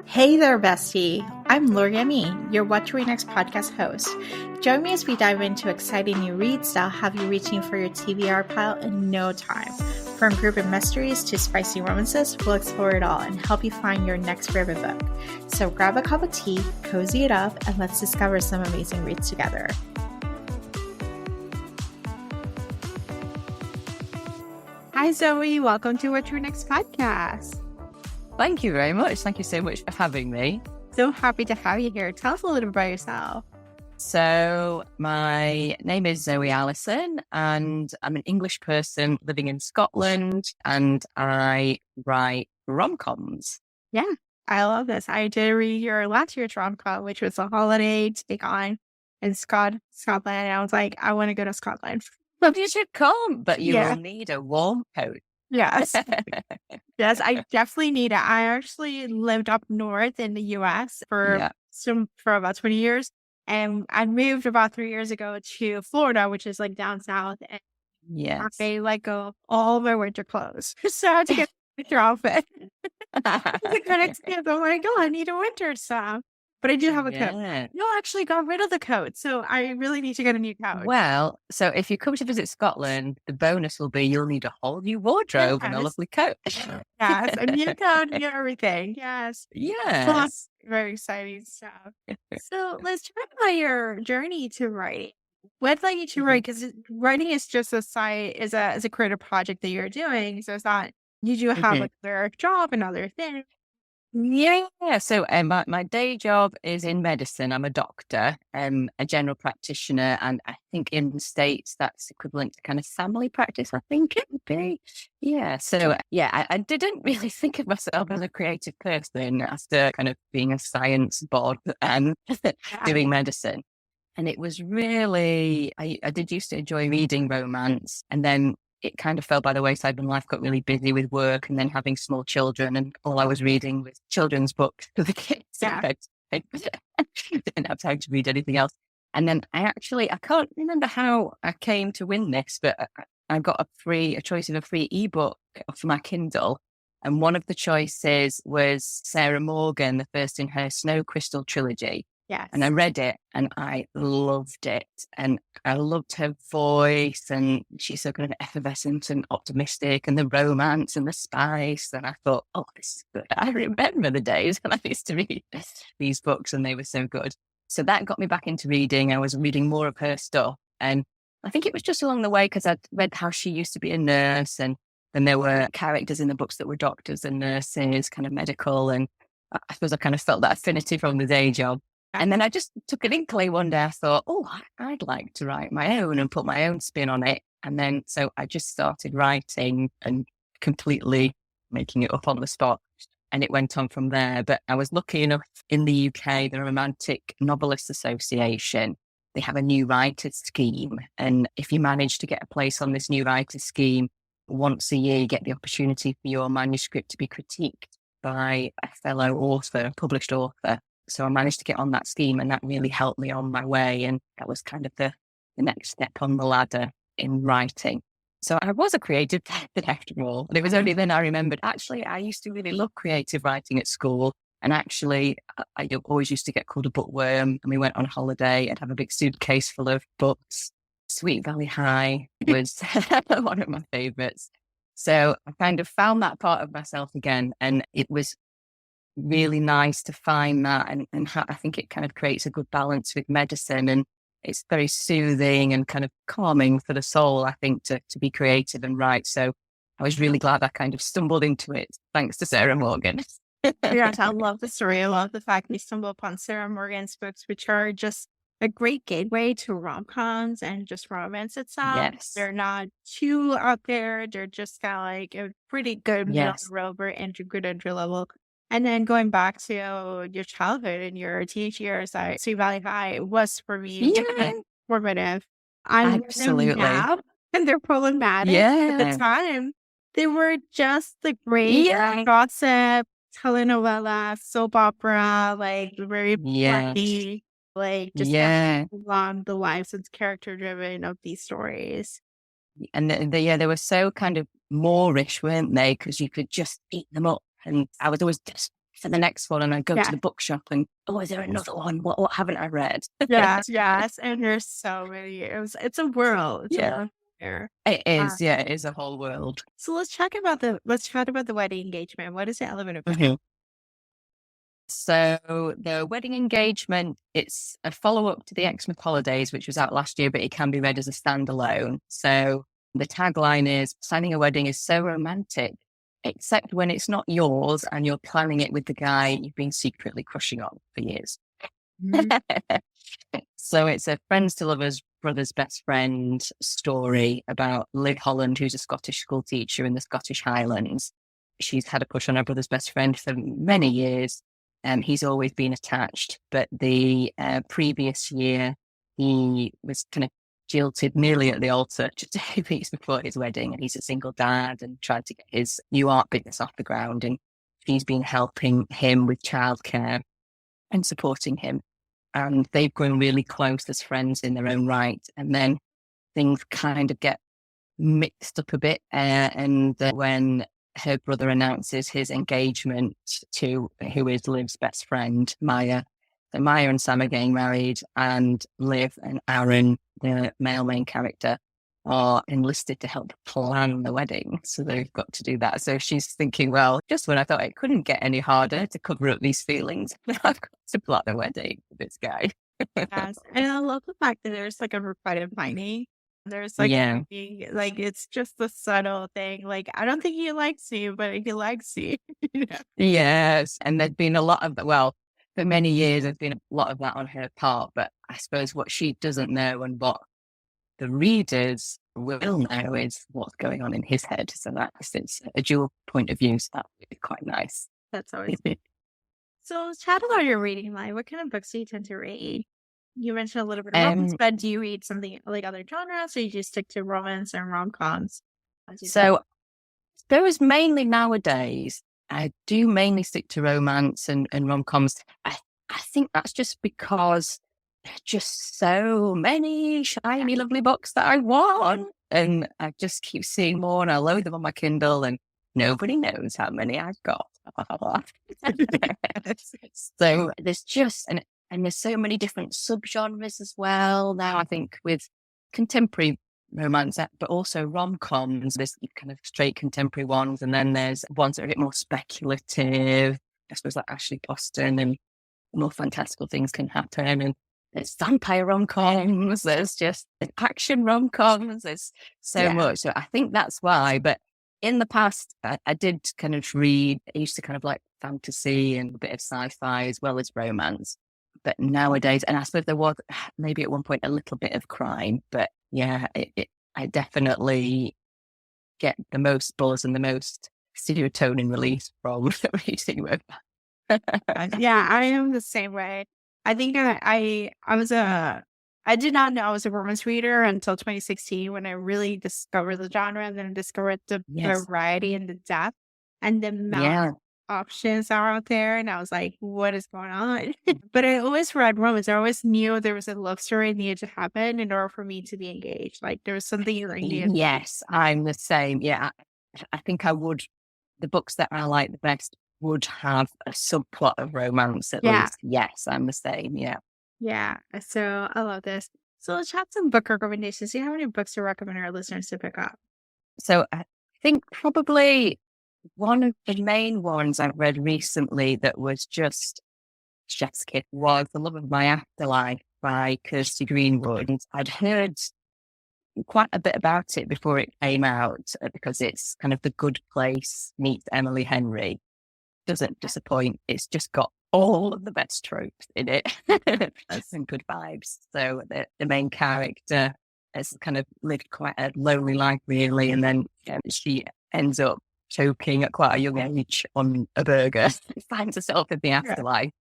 Hey there, bestie. I'm Lori Emi, your What to Read Next podcast host. Join me as we dive into exciting new reads that'll have you reaching for your TBR pile in no time. From group and mysteries to spicy romances, we'll explore it all and help you find your next favorite book. So grab a cup of tea, cozy it up, and let's discover some amazing reads together. Hi, Zoe. Welcome to What to Read Next podcast. Thank you very much. Thank you so much for having me. So happy to have you here. Tell us a little bit about yourself. So my name is Zoe Allison and I'm an English person living in Scotland and I write rom-coms. Yeah, I love this. I did read your last year's rom-com, which was a holiday to take on in Scotland. And I was like, I want to go to Scotland. But you should come, but you will need a warm coat. Yes. Yes, I definitely need it. I actually lived up north in the US for about 20 years. And I moved about 3 years ago to Florida, which is like down south. And I let go of all my winter clothes. So I had to get a winter outfit. I'm like, oh, I need a winter stuff. But I do have a coat. No, I actually got rid of the coat. So I really need to get a new coat. Well, so if you come to visit Scotland, the bonus will be you'll need a whole new wardrobe and a lovely coat. Yes, a new coat, new everything. Yes. Yes. Very exciting stuff. So let's talk about your journey to writing. What led you to write? Because writing is just a creative project that you're doing. So it's not, you do have like their job and other things. Yeah. So my day job is in medicine. I'm a doctor, a general practitioner, and I think in the States that's equivalent to kind of family practice. I think it would be. Yeah. So I didn't really think of myself as a creative person after kind of being a science bod and doing medicine. And it was really, I did used to enjoy reading romance, and then it kind of fell by the wayside when life got really busy with work and then having small children, and all I was reading was children's books for the kids. I didn't have time to read anything else. And then I can't remember how I came to win this, but I got a choice of a free ebook for my Kindle. And one of the choices was Sarah Morgan, the first in her Snow Crystal trilogy. Yes. And I read it and I loved it. And I loved her voice, and she's so kind of effervescent and optimistic, and the romance and the spice. And I thought, oh, this is good. I remember the days when I used to read these books and they were so good. So that got me back into reading. I was reading more of her stuff. And I think it was just along the way because I'd read how she used to be a nurse, and then there were characters in the books that were doctors and nurses, kind of medical. And I suppose I kind of felt that affinity from the day job. And then I just took an inkling one day. I thought, oh, I'd like to write my own and put my own spin on it. And then so I just started writing and completely making it up on the spot. And it went on from there. But I was lucky enough in the UK, the Romantic Novelists Association, they have a new writers scheme. And if you manage to get a place on this new writers scheme, once a year, you get the opportunity for your manuscript to be critiqued by a fellow author, a published author. So I managed to get on that scheme, and that really helped me on my way. And that was kind of the next step on the ladder in writing. So I was a creative person after all. And it was only then I remembered, actually, I used to really love creative writing at school. And actually, I always used to get called a bookworm. And we went on holiday and have a big suitcase full of books. Sweet Valley High was one of my favorites. So I kind of found that part of myself again. And it was really nice to find that, and I think it kind of creates a good balance with medicine, and it's very soothing and kind of calming for the soul, I think, to be creative and write. So I was really glad I kind of stumbled into it thanks to Sarah Morgan. Yes, I love the story. I love the fact you stumble upon Sarah Morgan's books, which are just a great gateway to rom-coms and just romance itself. Yes. They're not too out there. They're just kind of like a pretty good middle of the road, good entry level. And then going back to your childhood and your teenage years at Sweet Valley High was for me formative. I Absolutely. Now, and they're problematic at the time. They were just the great gossip, telenovela, soap opera, like very funny, like just along the lines. It's character driven of these stories. And they were so kind of Moorish, weren't they? Because you could just eat them up. And I was always desperate for the next one. And I'd go to the bookshop and, oh, is there another one? What haven't I read? Yes. And there's so many. It's a world. It's a world there. It is. It is a whole world. So let's talk about the wedding engagement. What is the element of that? Mhm. So the wedding engagement, it's a follow-up to the Xmas Holidays, which was out last year, but it can be read as a standalone. So the tagline is, planning a wedding is so romantic, except when it's not yours and you're planning it with the guy you've been secretly crushing on for years. Mhm. So it's a friends to lovers, brother's best friend story about Liv Holland, who's a Scottish school teacher in the Scottish Highlands. She's had a crush on her brother's best friend for many years. He's always been attached, but the previous year he was kind of jilted nearly at the altar just a few weeks before his wedding, and he's a single dad and tried to get his new art business off the ground, and she's been helping him with childcare and supporting him, and they've grown really close as friends in their own right, and then things kind of get mixed up a bit, and when her brother announces his engagement to who is Liv's best friend, Maya. So Maya and Sam are getting married, and Liv and Aaron, the male main character, are enlisted to help plan the wedding. So they've got to do that. So she's thinking, well, just when I thought it couldn't get any harder to cover up these feelings, I've got to plan the wedding with this guy. Yes. And I love the fact that there's like a requited finding. There's like, it's just the subtle thing. Like, I don't think he likes you, but he likes you. Yes. And there's been a lot of, well, for many years, there's been a lot of that on her part. But I suppose what she doesn't know and what the readers will know is what's going on in his head. So it's a dual point of view. So that's really quite nice. That's always good. So chat about your reading life. What kind of books do you tend to read? You mentioned a little bit of romance, but do you read something like other genres, or you just stick to romance and rom-coms? So those mainly nowadays, I do mainly stick to romance and rom-coms. I think that's just because there are just so many shiny, lovely books that I want. And I just keep seeing more, and I load them on my Kindle, and nobody knows how many I've got. So there's just, and there's so many different subgenres as well now, I think, with contemporary romance, but also rom-coms. There's kind of straight contemporary ones, and then there's ones that are a bit more speculative, I suppose, like Ashley Boston, and more fantastical things can happen. And there's vampire rom-coms, there's just action rom-coms, there's so much. So I think that's why. But in the past, I did kind of read, I used to kind of like fantasy and a bit of sci-fi as well as romance. But nowadays, and I suppose there was maybe at one point a little bit of crime, but yeah, I definitely get the most buzz and the most serotonin release from reading romance. Yeah, I am the same way. I think I did not know I was a romance reader until 2016 when I really discovered the genre, and then discovered the variety and the depth and the amount of options are out there. And I was like, what is going on? But I always read romance. I always knew there was a love story that needed to happen in order for me to be engaged. Like there was something I needed. Yes, I'm the same. Yeah, I think I would, the books that I like the best would have a subplot of romance at least. Yes, I'm the same. Yeah. Yeah. So I love this. So let's chat some book recommendations. Do you have any books to recommend our listeners to pick up? So I think probably one of the main ones I've read recently that was just chef's kiss was The Love of My Afterlife by Kirsty Greenwood. And I'd heard quite a bit about it before it came out because it's kind of The Good Place meets Emily Henry. Doesn't disappoint. It's just got all of the best tropes in it. Some good vibes. So the main character has kind of lived quite a lonely life, really, and then she ends up choking at quite a young age on a burger. Finds herself in the afterlife,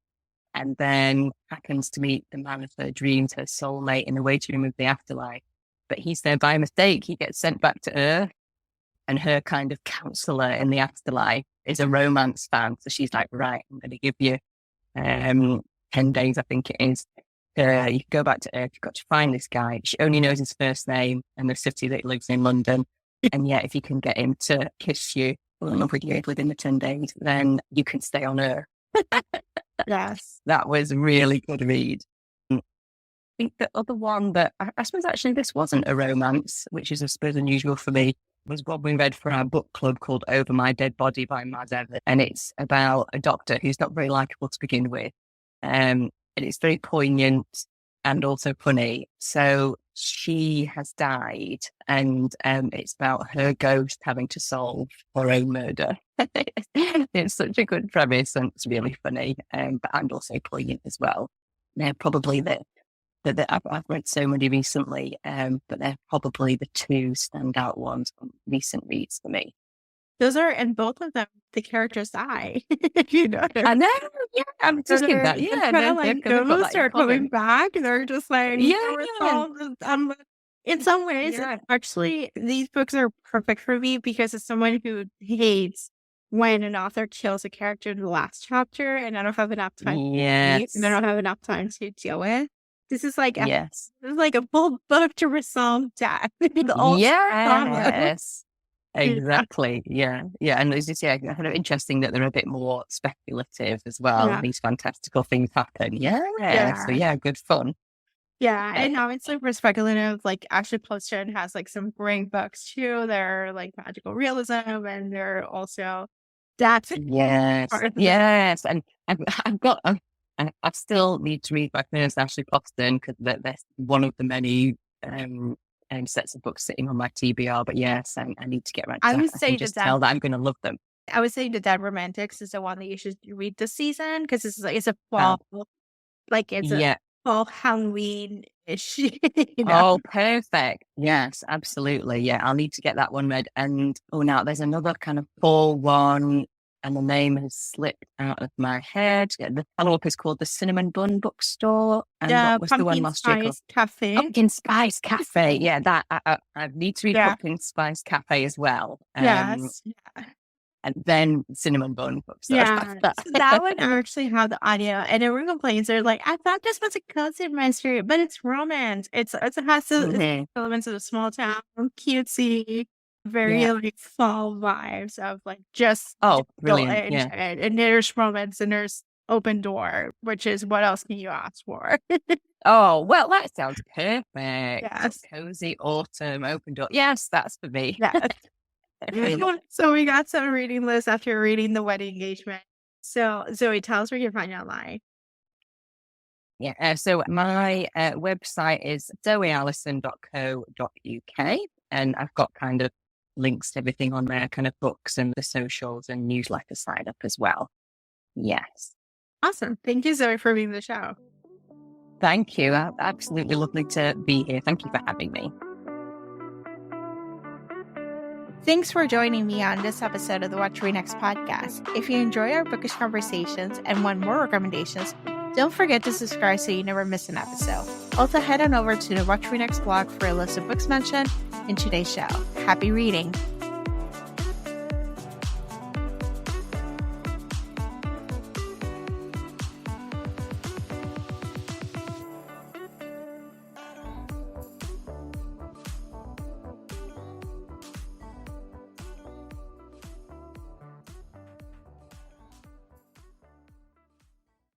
and then happens to meet the man of her dreams, her soulmate, in the waiting room of the afterlife. But he's there by mistake. He gets sent back to Earth, and her kind of counselor in the afterlife is a romance fan. So she's like, right, I'm going to give you 10 days, I think it is, you go back to Earth, you've got to find this guy. She only knows his first name and the city that he lives in, London. And yet, if you can get him to kiss you, fall in love with you within the 10 days, then you can stay on Earth. Yes. That was a really good read. I think the other one that I suppose actually this wasn't a romance, which is I suppose unusual for me, was one we read for our book club called Over My Dead Body by Mad Evans. And it's about a doctor who's not very likable to begin with. And it's very poignant and also funny. So she has died, and it's about her ghost having to solve her own murder. It's such a good premise, and it's really funny, and also poignant as well. They're probably I've read so many recently, but they're probably the two standout ones on recent reads for me. Those are, and both of them, the characters die. You know, I know. Yeah, I'm just thinking that. Yeah, those are coming back. They're just like, yeah. In some ways, Yeah. actually, these books are perfect for me because as someone who hates when an author kills a character in the last chapter, and I don't have enough time. Yes. And I don't have enough time to deal with. This is like Yes. this is like a full book to resolve death. Yes. Exactly. Yeah. And it's just kind of interesting that they're a bit more speculative as well. Yeah. These fantastical things happen. Yeah. So good fun. Yeah, and now it's super speculative. Like Ashley Poston has like some great books too. They're like magical realism, and they're also that's Yes. And I still need to read my first Ashley Poston because that's one of the many sets of books sitting on my TBR. But yes, I need to get around to that. I would say tell that I'm going to love them. I would say the Dead Romantics is the one that you should read this season because it's a fall, a fall Halloween-ish. Oh, perfect. Yes, absolutely. Yeah, I'll need to get that one read. And now there's another kind of fall one, and the name has slipped out of my head. The follow-up is called The Cinnamon Bun Bookstore. And what was the one last year called? Cafe. Pumpkin Spice Cafe. Yeah, that I need to read Pumpkin Spice Cafe as well. Yes. And then Cinnamon Bun Bookstore. Yeah, that one actually had the audio, and everyone complains. They're like, "I thought this was a cozy mystery, but it's romance. It has elements of a small town, cutesy, very like fall vibes of like just brilliant, and there's romance and there's open door, which is what else can you ask for? Oh, well, that sounds perfect. Yes, cozy autumn open door. Yes, that's for me. Yes. So we got some reading lists after reading The Wedding Engagement. So Zoe, tell us where you can find you online. Yeah, so my website is zoeallison.co.uk, and I've got kind of links to everything on there, kind of books and the socials and newsletter side up as well. Yes. Awesome. Thank you, Zoe, for being the show. Thank you. Absolutely lovely to be here. Thank you for having me. Thanks for joining me on this episode of the What to Read Next podcast. If you enjoy our bookish conversations and want more recommendations, don't forget to subscribe so you never miss an episode. Also, head on over to the What to Read Next blog for a list of books mentioned in today's show. Happy reading!